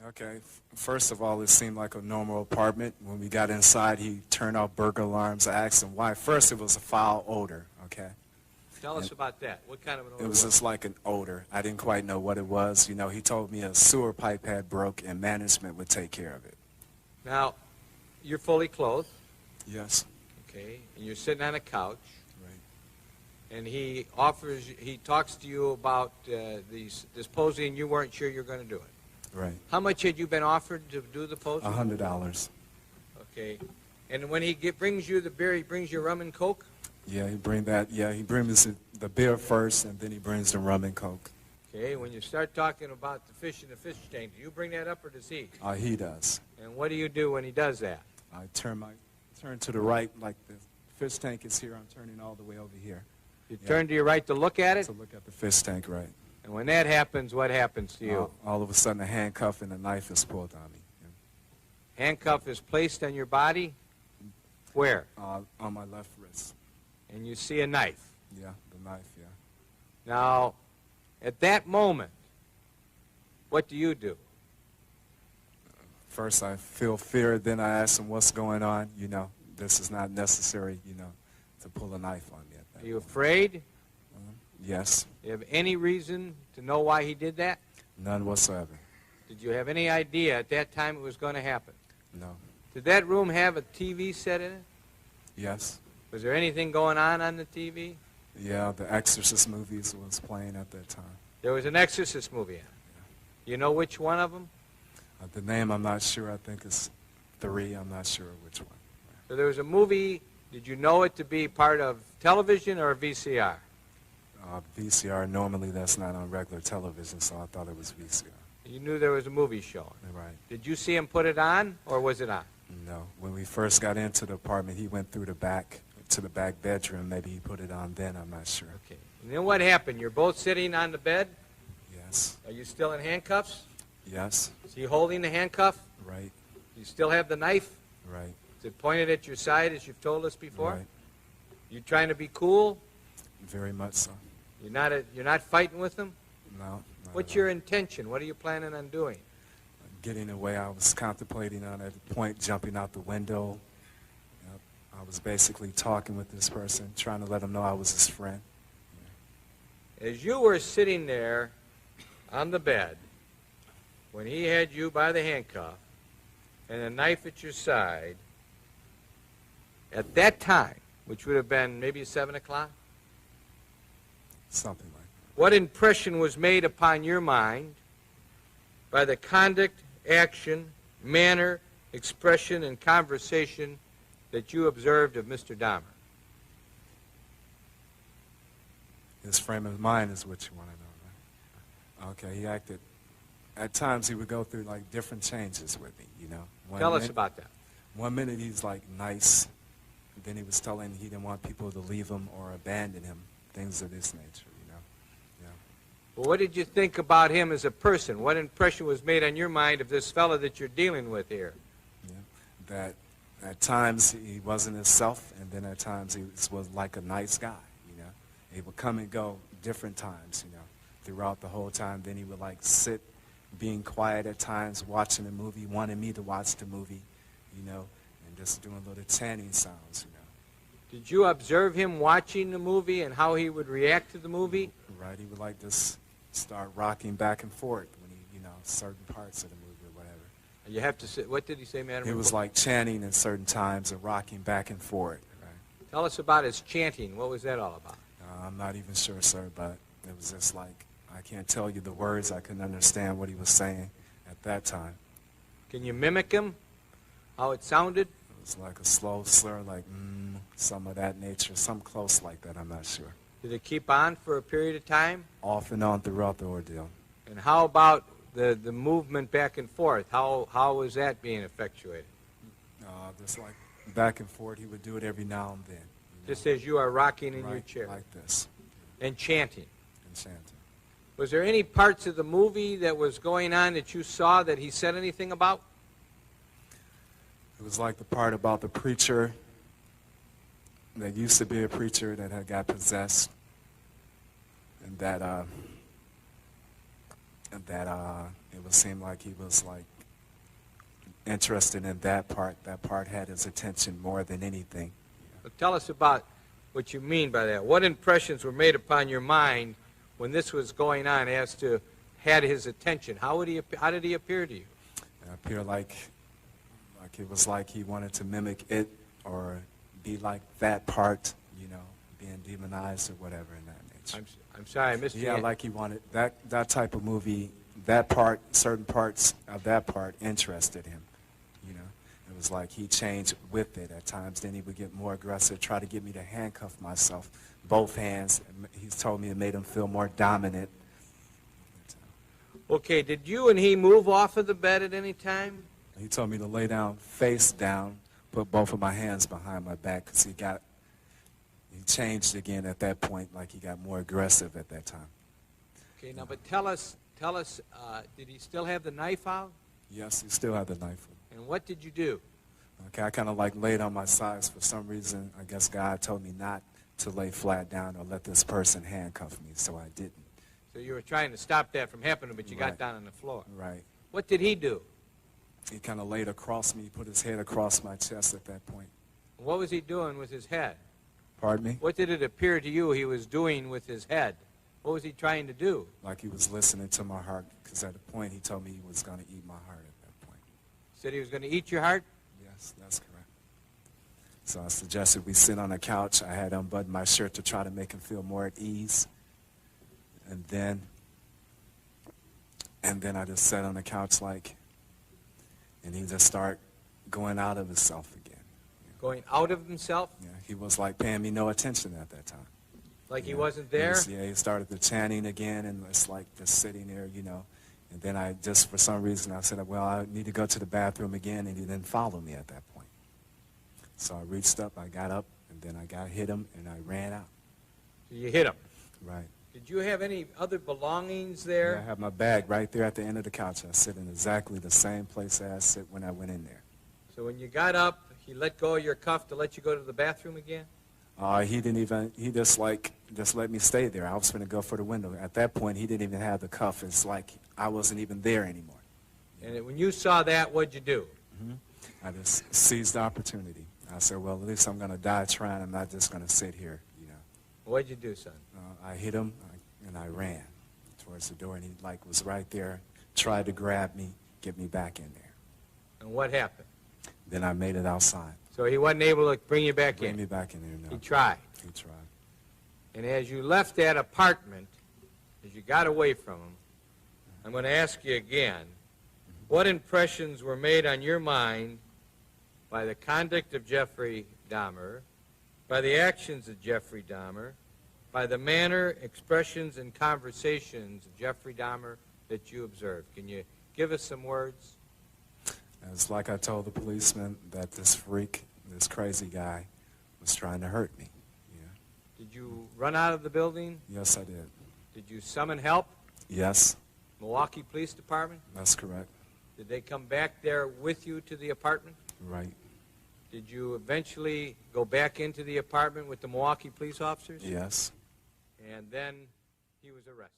Okay, first of all, it seemed like a normal apartment. When we got inside, he turned off burglar alarms. I asked him why. First, it was a foul odor, okay? Tell us about that. What kind of an odor? It was just like an odor. I didn't quite know what it was. You know, he told me a sewer pipe had broke and management would take care of it. Now, you're fully clothed, Yes. okay, and you're sitting on a couch, Right. and he talks to you about this posing, and you weren't sure you're going to do it. Right. How much had you been offered to do the posing? $100. Okay. And when he brings you the beer, he brings you rum and Coke? Yeah, he brings the beer first, and then he brings the rum and Coke. Okay, when you start talking about the fish in the fish tank, do you bring that up or does he? He does. And what do you do when he does that? I turn to the right, like the fish tank is here. I'm turning all the way over here. You turn to your right to look at it? To look at the fish tank, right. And when that happens, what happens to you? All of a sudden, a handcuff and a knife is pulled on me. Handcuff is placed on your body? Where? On my left wrist. And you see a knife? Yeah, the knife, yeah. Now, at that moment, what do you do? First, I feel fear. Then I ask him, what's going on? You know, this is not necessary, you know, to pull a knife on me at that Are you moment. afraid? Yes. Do you have any reason to know why he did that? None whatsoever. Did you have any idea at that time it was going to happen? No. Did that room have a TV set in it? Yes. Was there anything going on the TV? Yeah, the Exorcist movies was playing at that time. There was an Exorcist movie on. You know which one of them? The name, I'm not sure. I think it's 3. I'm not sure which one. So there was a movie. Did you know it to be part of television or a VCR? VCR, normally that's not on regular television, so I thought it was VCR. You knew there was a movie showing. Right. Did you see him put it on, or was it on? No. When we first got into the apartment, he went through the back to the back bedroom. Maybe he put it on then. I'm not sure. Okay. And then what happened? You're both sitting on the bed? Yes. Are you still in handcuffs? Yes. Is he holding the handcuff? Right. You still have the knife? Right. Is it pointed at your side, as you've told us before? Right. You trying to be cool? Very much so. You're not fighting with him? No. What's your intention? What are you planning on doing? Getting away. I was contemplating on at the point jumping out the window. I was basically talking with this person, trying to let him know I was his friend. As you were sitting there on the bed, when he had you by the handcuff and a knife at your side, at that time, which would have been maybe 7 o'clock, Something like that. what impression was made upon your mind by the conduct, action, manner, expression, and conversation that you observed of Mr. Dahmer? His frame of mind is what you want to know, right? Okay, he acted. At times he would go through like different changes with me, you know. Tell us about that. 1 minute he's like nice, and then he was telling he didn't want people to leave him or abandon him, things of this nature, you know. Yeah. Well, what did you think about him as a person? What impression was made on your mind of this fellow that you're dealing with here? Yeah. That at times he wasn't himself, and then at times he was like a nice guy, you know. He would come and go different times, you know, throughout the whole time. Then he would like sit, being quiet at times, watching a movie, wanting me to watch the movie, you know, and just doing little chanting sounds, you know. Did you observe him watching the movie and how he would react to the movie? Right, he would like just start rocking back and forth when he, you know, certain parts of the movie or whatever. You have to say, what did he say, Madam? It was like chanting in certain times and rocking back and forth. Right? Tell us about his chanting. What was that all about? I'm not even sure, sir, but it was just like, I can't tell you the words. I couldn't understand what he was saying at that time. Can you mimic him? How it sounded? It was like a slow slur, like, some of that nature, some close like that, I'm not sure. Did it keep on for a period of time? Off and on throughout the ordeal. And how about the movement back and forth? How was that being effectuated? Just like back and forth, he would do it every now and then. You know? Just as you are rocking in Right, your chair. like this. And chanting. And chanting. Was there any parts of the movie that was going on that you saw that he said anything about? It was like the part about the preacher that used to be a preacher that had got possessed, and that it would seem like he was like interested in that part. That part had his attention more than anything. Well, tell us about what you mean by that. What impressions were made upon your mind when this was going on as to had his attention? How did he appear to you? It appeared like it was like he wanted to mimic it or be like that part, you know, being demonized or whatever in that nature. I'm sorry, I missed you. Yeah, like he wanted that type of movie, that part, certain parts of that part interested him, you know. It was like he changed with it at times. Then he would get more aggressive, try to get me to handcuff myself, both hands. He's told me it made him feel more dominant. Okay, did you and he move off of the bed at any time? He told me to lay down, face down, put both of my hands behind my back because he changed again at that point, like he got more aggressive at that time. Okay, now, but tell us, did he still have the knife out? Yes, he still had the knife. And what did you do? Okay, I kind of like laid on my sides for some reason. I guess God told me not to lay flat down or let this person handcuff me, so I didn't. So you were trying to stop that from happening, but you got down on the floor. Right. What did he do? He kind of laid across me, put his head across my chest at that point. What was he doing with his head? Pardon me? What did it appear to you he was doing with his head? What was he trying to do? Like he was listening to my heart, because at the point he told me he was going to eat my heart at that point. Said he was going to eat your heart? Yes, that's correct. So I suggested we sit on a couch. I had unbuttoned my shirt to try to make him feel more at ease. And then I just sat on the couch and he just started going out of himself again. Going out of himself? Yeah, he was like paying me no attention at that time. Like he wasn't there? He started the chanting again, and it's like just sitting there, you know. And then I just, for some reason, I said, well, I need to go to the bathroom again, and he didn't follow me at that point. So I reached up, I got up, and then I hit him, and I ran out. So you hit him? Right. Did you have any other belongings there? Yeah, I have my bag right there at the end of the couch. I sit in exactly the same place as I sit when I went in there. So when you got up, he let go of your cuff to let you go to the bathroom again? He just let me stay there. I was going to go for the window. At that point, he didn't even have the cuff. It's like I wasn't even there anymore. And when you saw that, what'd you do? I just seized the opportunity. I said, well, at least I'm going to die trying. I'm not just going to sit here, you know. What'd you do, son? I hit him, and I ran towards the door, and he was right there, tried to grab me, get me back in there. And what happened? Then I made it outside. So he wasn't able to bring you back in? Bring me back in there, no. He tried? He tried. And as you left that apartment, as you got away from him, I'm going to ask you again, what impressions were made on your mind by the conduct of Jeffrey Dahmer, by the actions of Jeffrey Dahmer, by the manner, expressions, and conversations of Jeffrey Dahmer that you observed? Can you give us some words? It's like I told the policeman that this freak, this crazy guy, was trying to hurt me. Yeah. Did you run out of the building? Yes, I did. Did you summon help? Yes. Milwaukee Police Department? That's correct. Did they come back there with you to the apartment? Right. Did you eventually go back into the apartment with the Milwaukee police officers? Yes. And then he was arrested.